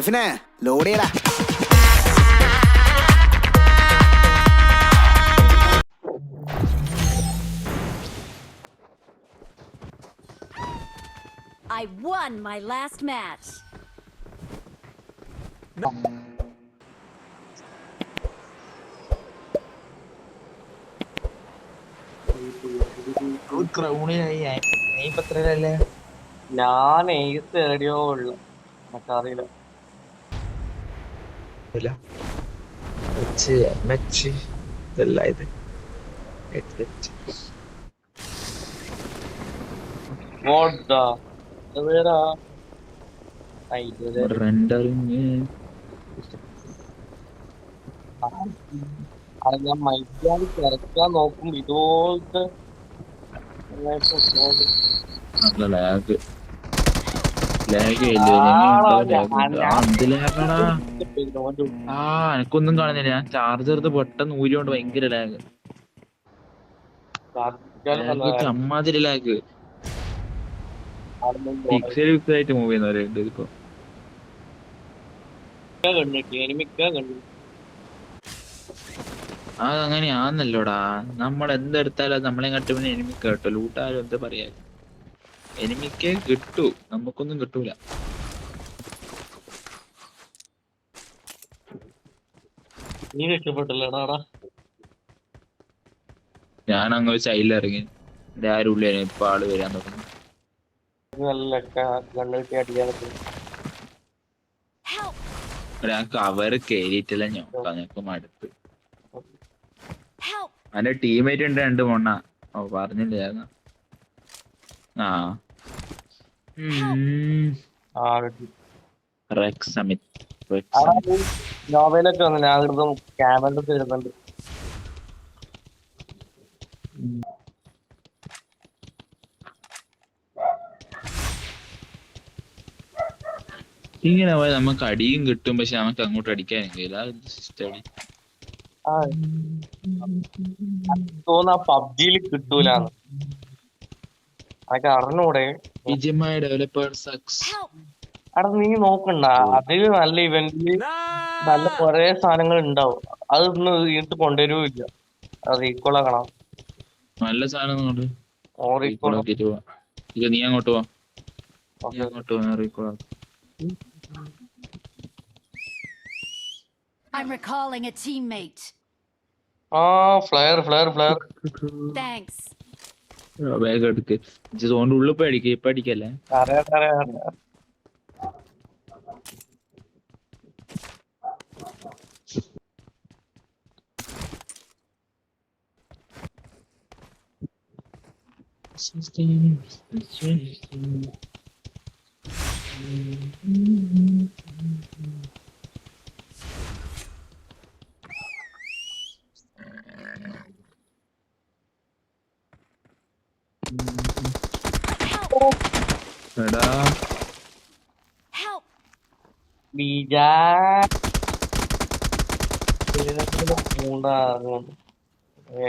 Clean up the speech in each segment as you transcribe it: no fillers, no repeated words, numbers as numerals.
ഷെഫിനെ load ചെയ്യടാ. I won my last match. ഞാൻ ഏത് ഏടിയോ ഉള്ളു അറിയില്ല. ഞാൻ മൈക്കാണ് തിരക്കാൻ നോക്കും ഇതുപോലത്തെ എനക്കൊന്നും കാണുന്നില്ല. ഞാൻ ചാർജർ എടുത്ത് പെട്ടെന്ന് ഊരിയോണ്ട് ഭയങ്കര ലാഗ്. അമ്മാതിരി ലാഗ്. ഫിക്സ് ആയിട്ട് മൂവ് ചെയ്യുന്നവരുണ്ട് ഇപ്പൊ. അതങ്ങനെയാന്നല്ലോടാ. നമ്മൾ എന്തെടുത്താലും അത് നമ്മളെ കട്ട് പിന്നെ എനിമിക്ക് കേട്ടോ. ലൂട്ടാലും എന്താ പറയാ, എനിമിക്കേ കിട്ടൂ, നമുക്കൊന്നും കിട്ടൂല. നീ രക്ഷപ്പെട്ടല്ലേടാ. ഞാൻ അങ്ങ് സൈഡിൽ ഇറങ്ങി. എന്റെ ആരും ഉള്ളിൽ ഇപ്പൊ ആള് വരാൻ തുടങ്ങി. ഞാൻ കവർ കേറിയിട്ടില്ല. ഞങ്ങൾക്ക് മടുത്ത്. അതിന്റെ ടീമേറ്റ് ഉണ്ട് 2 മൊണ്ണ. ഓ പറഞ്ഞില്ലേ. ആ നോവലൊക്കെ വന്നു. ഞാൻ ക്യാമറ എഴുതുന്നുണ്ട്. ഇങ്ങനെ പോയാൽ നമുക്ക് അടിയും കിട്ടും, പക്ഷെ നമുക്ക് അങ്ങോട്ട് അടിക്കാനും കഴിയില്ല. സിസ്റ്റം തോന്നാ പബ്ജിയിൽ കിട്ടൂലെന്ന്. അതൊക്കെ അറിഞ്ഞൂടെ. അവിടെ നീ നോക്കണ്ട, അതില് നല്ല ഇവന്റില് നല്ല കൊറേ സാധനങ്ങൾ ഉണ്ടാവും. അതൊന്നും ഇതിട്ട് കൊണ്ടുവരുമില്ല. അത് ഈക്വൽ ആക്കണം. നല്ല സാധനം നീ അങ്ങോട്ട് പോ. I'm recalling a teammate. Flyer. Thanks. വേഗം എടുക്ക്. സോണിന്റെ ഉള്ളിൽ പോയി അടിക്കുക. ഇപ്പൊ അടിക്കല്ലേ.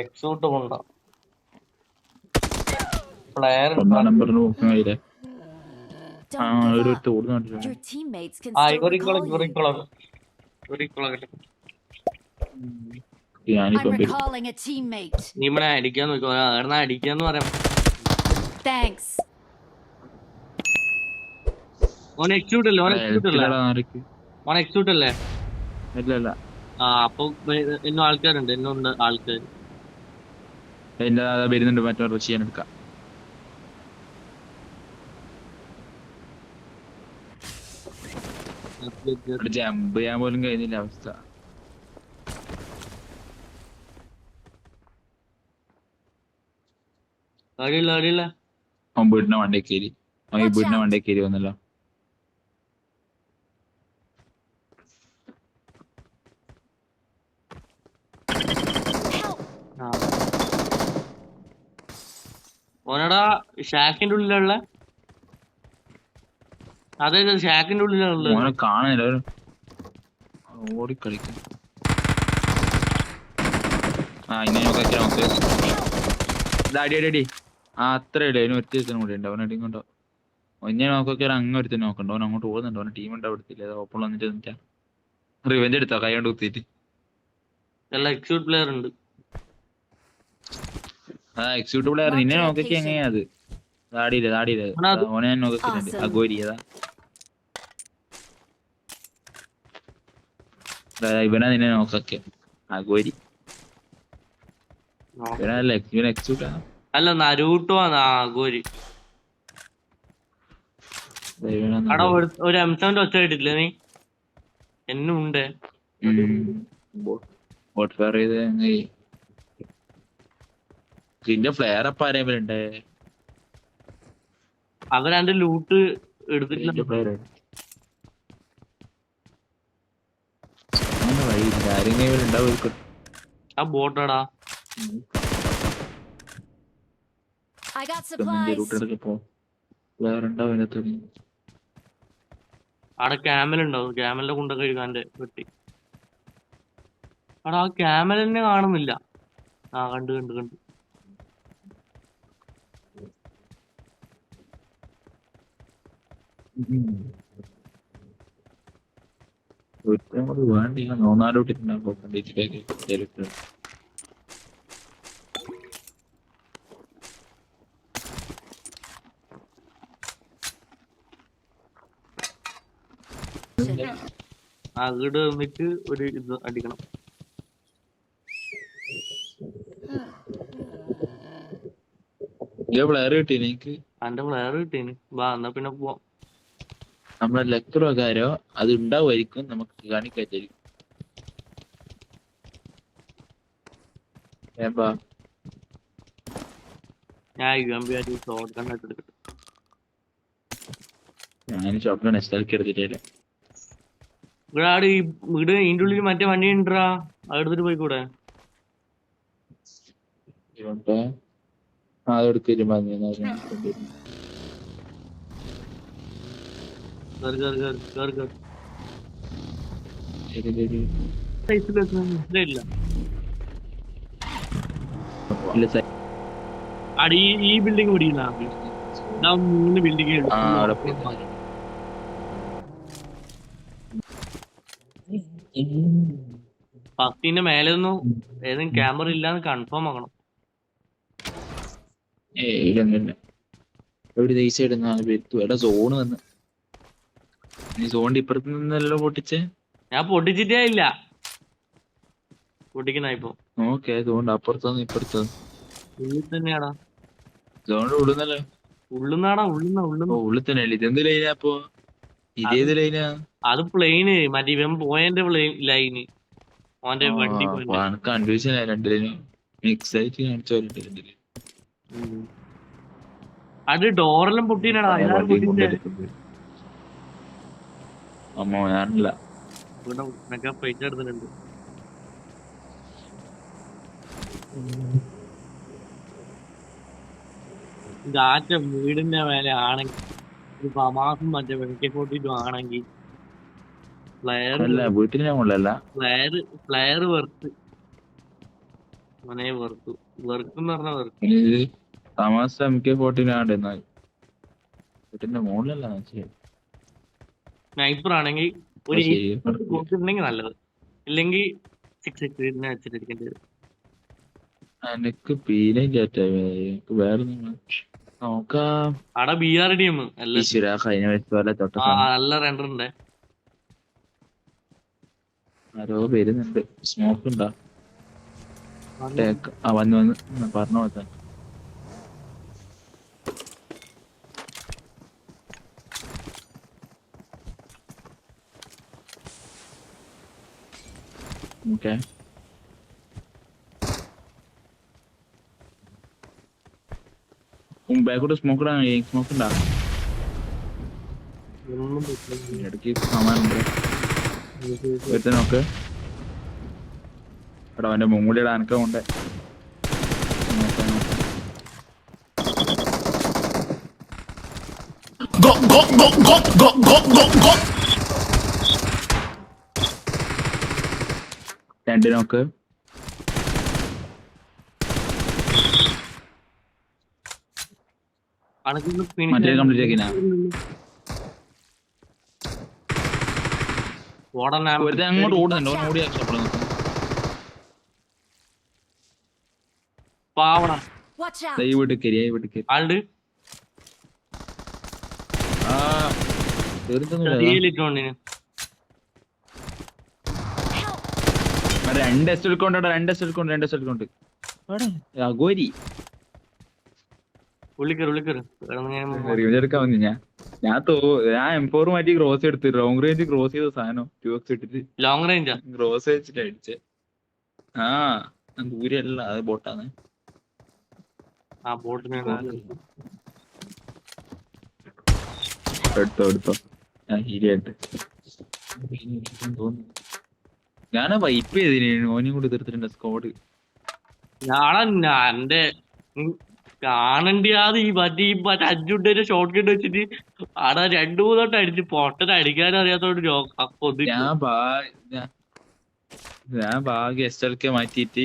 എക്സൂട്ട് കൊണ്ടാ Your teammates can still recall you. I'm recalling a teammate. നീ ഇവിടെ അടിക്കാൻ നോക്കോ. അടിക്കാന്ന് പറയാം. Thanks. എക്സൂട്ട് അല്ലേ? അപ്പൊ ഇന്നും ആൾക്കാരുണ്ട്. ഇന്നുണ്ട് ആൾക്കാർ. വരുന്നുണ്ട്. മറ്റോ ചെയ്യാൻ എടുക്കാം. ജമ്പ് ചെയ്യാൻ പോലും കഴിഞ്ഞില്ല അവസ്ഥ. അടിയില്ല. വീടിന്റെ വണ്ടേ കയറി വന്നല്ലോ. ഓനടാ ഷാക്കിന്റെ ഉള്ളിലുള്ള. അതെ, ഷാക്കിന്റെ ഉള്ളിലുള്ള കാണാനില്ല. ഓടിക്കളിക്കും. ഇങ്ങനെ നോക്ക്. അടി അത്ര ഇല്ല. അതിന് ഒറ്റ കൂടി ഉണ്ട്. അവനടിയും കൊണ്ടോ. ഒന്നേ നോക്കൊക്കെ അങ്ങ് ഒരുത്തി നോക്കണ്ടോ, ഓൻ അങ്ങോട്ട് പോകുന്നുണ്ടോ, ഓൻ ടീം ഉണ്ടാ എടുത്തില്ല, ഓപ്പൺ വന്നിട്ട് നിന്നിട്ടാ റിവെഞ്ച് എടുത്തോ കൈ കൊണ്ട് കുത്തിയിട്ട്. എല്ലാ എക്സ്ക്യൂട്ട് പ്ലെയർ ഉണ്ട്. എക്സിക്യൂട്ടീവ് പ്ലെയർ നിന്നെ നോക്കൊക്കെ എങ്ങനെയാ അത് താടിയില്ല ഓനെ ഞാൻ നോക്കുന്നുണ്ട്. അഗോരി അതാ ഇവനാ നിന്നെ നോക്കൊക്കെ അഗോരി ഇവനല്ല ഇവൻ എക്സിക്യൂട്ടാ. അല്ല നരൂട്ടോ ഗോരി. അവിടെ ഒരു M7 ഒച്ച കേട്ടിട്ടില്ല നീ? എന്നും ഉണ്ട്. ഇതിന്റെ ഫ്ലെയർ അപ്പ് ആരെയുണ്ട്? അവരന്റെ ലൂട്ട് എടുത്തിട്ടില്ല. ആ ബോട്ടാടാ I got supplies. അവിടെ ക്യാമൽ ഉണ്ടാവും. ക്യാമലിന്റെ കുണ്ട കഴുകാന്റെ വെട്ടി. അവിടെ ആ ക്യാമൽ തന്നെ കാണുന്നില്ല. കണ്ടു അങ്ങോട്ട് വന്നിട്ട് ഒരു ഇത് അടിക്കണം. പ്ലെയർ കിട്ടി എനിക്ക്. അന്റെ പ്ലെയർ കിട്ടീന്. വാ എന്നാ പിന്നെ പോവാം. നമ്മളെ ലക്ക് പ്രകാരോ അത് ഉണ്ടാവുമായിരിക്കും, നമുക്ക് കാണിക്കാറ്റായിരിക്കും. ഞാൻ UMP ആയിട്ട് ഷോട്ട് ഗൺ ആയിട്ട് എടുക്കട്ടെ. ഞാൻ ഷോട്ട് നെക്സ്റ്റ് എടുത്തിട്ടില്ല. ഇവിടെ വീട് ഇതിന്റെ ഉള്ളിൽ മറ്റേ വണ്ടി ഉണ്ടാ, അതെടുത്തിട്ട് പോയിക്കൂടെ? ഈ ബിൽഡിംഗ് പിടിക്കുന്ന 3 ബിൽഡിംഗ് പത്തിന്റെ മേലെ ഒന്നും ഏതെങ്കിലും ക്യാമറ ഇല്ലാന്ന് കൺഫേം ആക്കണം. സോണ് വന്ന് സോണിന്റെ ഇപ്പുറത്ത് നിന്നല്ലോ പൊട്ടിച്ചേ. ഞാൻ പൊട്ടിച്ചിട്ടേ ഇല്ല. പൊട്ടിക്കുന്ന ഇപ്പൊ ഓക്കെ സോണിന്റെ അപ്പുറത്തൊന്നും ഇപ്പുറത്ത് ഉള്ളിൽ തന്നെയാടാ. സോണിന്റെ ഉള്ളുന്നല്ലോ. ഉള്ളുന്നാടാ ഉള്ളിൽ തന്നെ. ഇതെന്ത് ലൈനാ അപ്പൊ? ഇതേത് ലൈനാ? അത് പ്ലെയിന് മറ്റേ ഇവൻ പോയതിന്റെ ലൈന് ഓന്റെ വണ്ടി കൺഫ്യൂഷൻ ആയി. രണ്ട് ലൈനും മിക്സ് ആയിട്ട് കാണിച്ചു. അത് ഡോറെല്ലാം പൊട്ടിനാടാ. അമ്മോ ഞാനില്ല. ഇവിടെ പൈസ എടുത്തിട്ടുണ്ട്. ഗാറ്റ വീടിന്റെ മേലെ ആണെങ്കിൽ ഒരു പമാസും മറ്റേ വെളിക്കോട്ടിട്ടും ആണെങ്കിൽ ഫ്ലയർ വെറുത്ത് മോനെ വെറുത്തു. വെറുക്കെന്ന് പറഞ്ഞ വെറുത്ത് സ്നൈപ്പർ ആണെങ്കിൽ ഒരു കൊടുത്തിട്ടുണ്ടെങ്കിൽ നല്ലത്. ഇല്ലെങ്കിൽ 6 വെച്ചിട്ടിരിക്കേണ്ടി വരും. എനിക്ക് വേറെ നോക്കാം. അവിടെ BRDM നല്ല റെൻഡറുണ്ട്. ആരോ വരുന്നുണ്ട്. സ്മോക്ക് ഉണ്ടോ? വന്ന് പറഞ്ഞ പോലെ. ഓക്കെ ബാക്കോട്ട് സ്മോക്ക് സ്മോക്ക് ഉണ്ടാ ഇടയ്ക്ക് സാമാനുണ്ട്. നോക്ക് എടാ അവന്റെ മൂളിയുടെ അനക്കമുണ്ട്. രണ്ട് നോക്ക്. അനക്കൊന്ന് മറ്റേ കംപ്ലീറ്റ് ആക്കിനാ വെറുതെ അങ്ങോട്ട് ഓടുന്നുണ്ട് ഓൻ ഓടി രക്ഷപ്പെടുന്നു പാവണ Watch out! വീട്ടിൽ കയറി വീട്ടിൽ ആളുണ്ട് ആ തീർത്തുന്നില്ല ചെറിയ രണ്ട് എസ് എടുക്കൊണ്ട് അഗോരി എടുക്കാൻ വന്നു ഞാൻ M4 മാറ്റി ക്രോസ് എടുത്ത് ലോങ് റേഞ്ച് ക്രോസ് ചെയ്ത സാധനം 2x ഇട്ടിട്ട് ലോങ് റേഞ്ചാ ക്രോസ് വെച്ചിട്ട് അടിച്ചേ ആ ദൂരല്ല അത് ബോട്ടാണ് ആ ബോട്ടിന് എടുത്തോ ഞാൻ ഹീലിയായിട്ട് ഞാനാ വൈപ്പ് ചെയ്തിന് ഓനും കൂടി തീർത്തിട്ടുണ്ട് സ്കോഡ് ഞാളാ എന്റെ കാണണ്ടിയാതെ ഈ മറ്റേ അഞ്ചുണ്ടേന്റെ ഷോർട്ട് കട്ട് വെച്ചിട്ട് ആടാ 2-3 തൊട്ട് അടിച്ച് പൊട്ടനെ അടിക്കാൻ അറിയാത്തോണ്ട് ഞാൻ ഭാഗ്യ SLK മാറ്റിയിട്ട്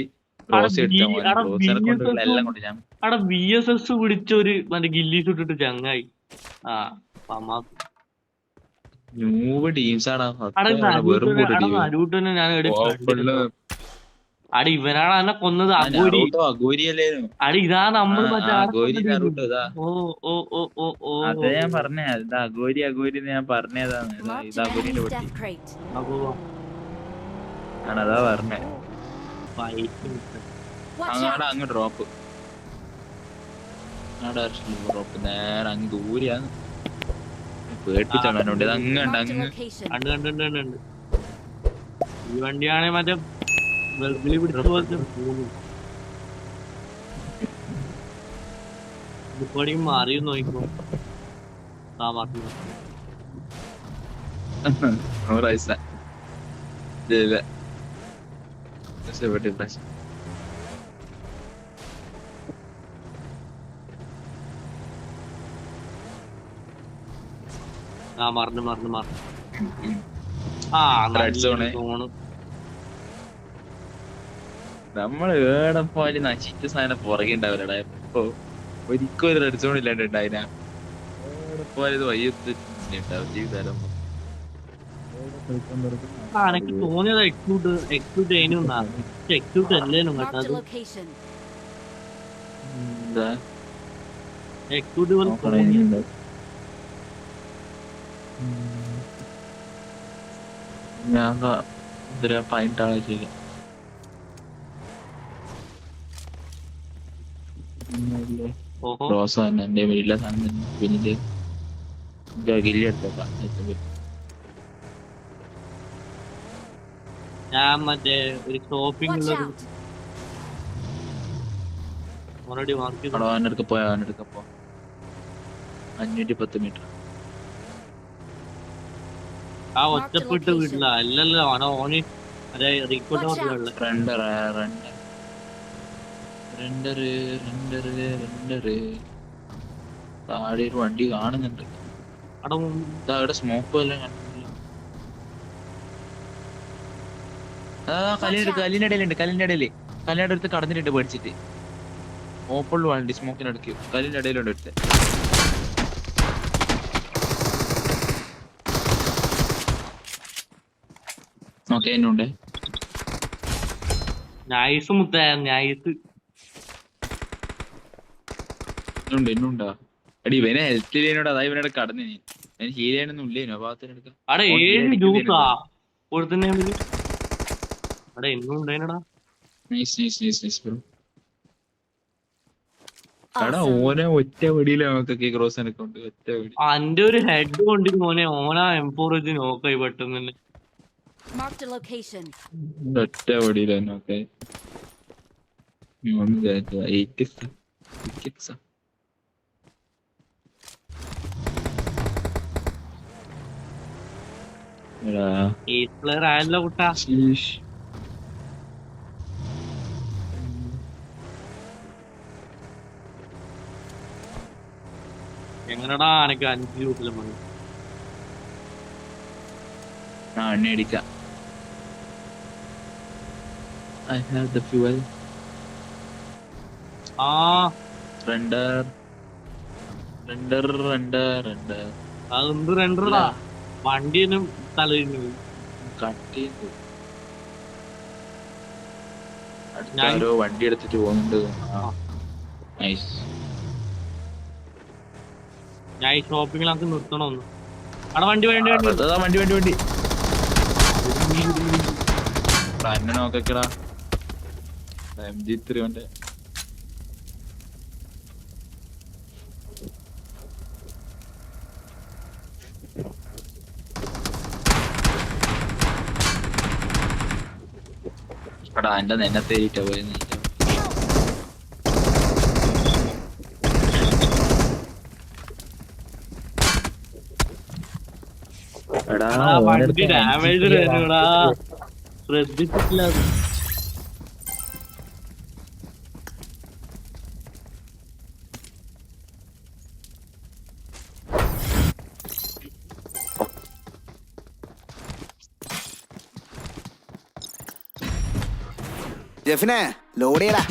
ക്രോസ് എടുത്താൽ എല്ലാം കൊണ്ട് ഞാൻ അവിടെ VSS പിടിച്ചൊരു മറ്റേ ഗില്ലീസ് ഇട്ടിട്ട് ചങ്ങായി ആ നൂവ് ടീംസാടാ അരൂട്ടനെ ഞാൻ അടി ഇവനാണ് എന്നെ കൊന്നത് അഗോരി അടി ഇതാ നമ്മള് അതെ ഞാൻ പറഞ്ഞ അഗോരി ഞാൻ പറഞ്ഞതാണ് ഇത് അഗോരിന്റെ പൊട്ടി ആണതാ പറഞ്ഞേ അങ്ങ് ഡ്രോപ്പ് നേരെ അങ്ങ് ദൂരെയാണ് പേടിപ്പിച്ചോണ്ട് അങ്ങ് കണ്ട് ഈ വണ്ടിയാണെ മറ്റേ വെറുതെ പിടിച്ച പോലത്തെ ഇപ്പോഴേക്കും മാറിയും നോക്കിക്കോ ആ മാറ്റി ആ മറന്നു ആ നമ്മള് ഏടെ പോലെ നശിച്ച സാധനം പുറകെ ഉണ്ടാവില്ലടാ ഇപ്പൊ ഒരിക്കലും ഒരു റെഡ് സോൺ ഇല്ലാണ്ടായിനാ ഏടെ പോലെ ഇത് വയ്യത്ത് ഉണ്ടാവും ജീവിതം എനിക്ക് തോന്നിയത് എക്സ്ക്യൂട്ട് എക്സ്ക്യൂട്ട് അല്ലേനും കേട്ടോ അത് എക്സ്ക്യൂട്ട് ഞാൻ ഇതിലെ പതിനെട്ടാളെ ചെയ്യാം റോസ എന്റെ വീട്ടിലെ സാധനം പിന്നെ ഗില്ലി എടുത്തേക്കാം ഞാൻ മറ്റേ ഒരു ഷോപ്പിംഗ് ഓൾറെഡി മാർക്ക് അവനെടുക്ക പോ 510 മീറ്റർ ആ ഒറ്റപ്പെട്ട് വീട്ടില അല്ലല്ലോ ഓന് അതെ റീക്കോട്ട് താഴെ ഒരു വണ്ടി കാണുന്നുണ്ട് അവിടെ സ്മോക്ക് എല്ലാം കണ്ടില്ല കല്ലിന്റെ അടുത്ത് കടന്നിട്ടുണ്ട് പേടിച്ചിട്ട് ഓപ്പണിൽ വണ്ടി സ്മോക്കിനടുക്ക് കല്ലിന്റെ ഇടയിലുണ്ട് എടുത്ത് ഓക്കെ എന്നുണ്ട് നൈസ് മുത്തായ നൈസ് എന്നുണ്ടാ എടി ഇവനെ ഹെൽത്ത് ചെയ്യാനോട് അതാ ഇവനോട് കടന്നു ഞാൻ ഹീൽ ചെയ്യാനൊന്നും ഇല്ലേനു ആ ഭാഗത്തിനെടുക്കാം അവിടെ 7 ജ്യൂസാ കൊടുത്തന്നെ അവിടെ എന്നും ഉണ്ടായിനടാ എടാ ഓനെ ഒറ്റ വെടിയില് നമുക്കൊക്കെ ക്രോസ് എടുക്കൊണ്ട് ഒറ്റ വെടി അന്റെ ഒരു ഹെഡ് കൊണ്ട് മോനെ ഓനാ M4 വെച്ച് നോക്കായി പെട്ടെന്ന് തന്നെ ഒറ്റ വെടിയില് നോക്കെ പ്ലെയർ ആയല്ലോ കുട്ടാ എങ്ങനെടാ എനിക്ക് 5 രൂപയിലും മതി എണ്ണ അടിക്കാം I have the fuel. ആ Render. അതെന്ത് രണ്ടരടാ വണ്ടിനും തലയിരുന്നു. അടുത്താരോ വണ്ടി എടുത്തിട്ട് പോകുന്നുണ്ട്. നൈസ്. ഞാൻ ഈ ഷോപ്പിങ്ങിനകത്ത് നിർത്തണമെന്ന്. അവിടെ വണ്ടി വേണ്ടി വണ്ടി എന്നെ നോക്കടാ. MG3 വണ്ടി. എടാ എന്റെ നെന്നത്തേരിട്ടാ പോയത്. വണ്ടി ഡാമേജ് വരുന്നുടാ, ശ്രദ്ധിച്ചിട്ടില്ല. ജെഫിനെ ലോഡ് ചെയ്യടാ.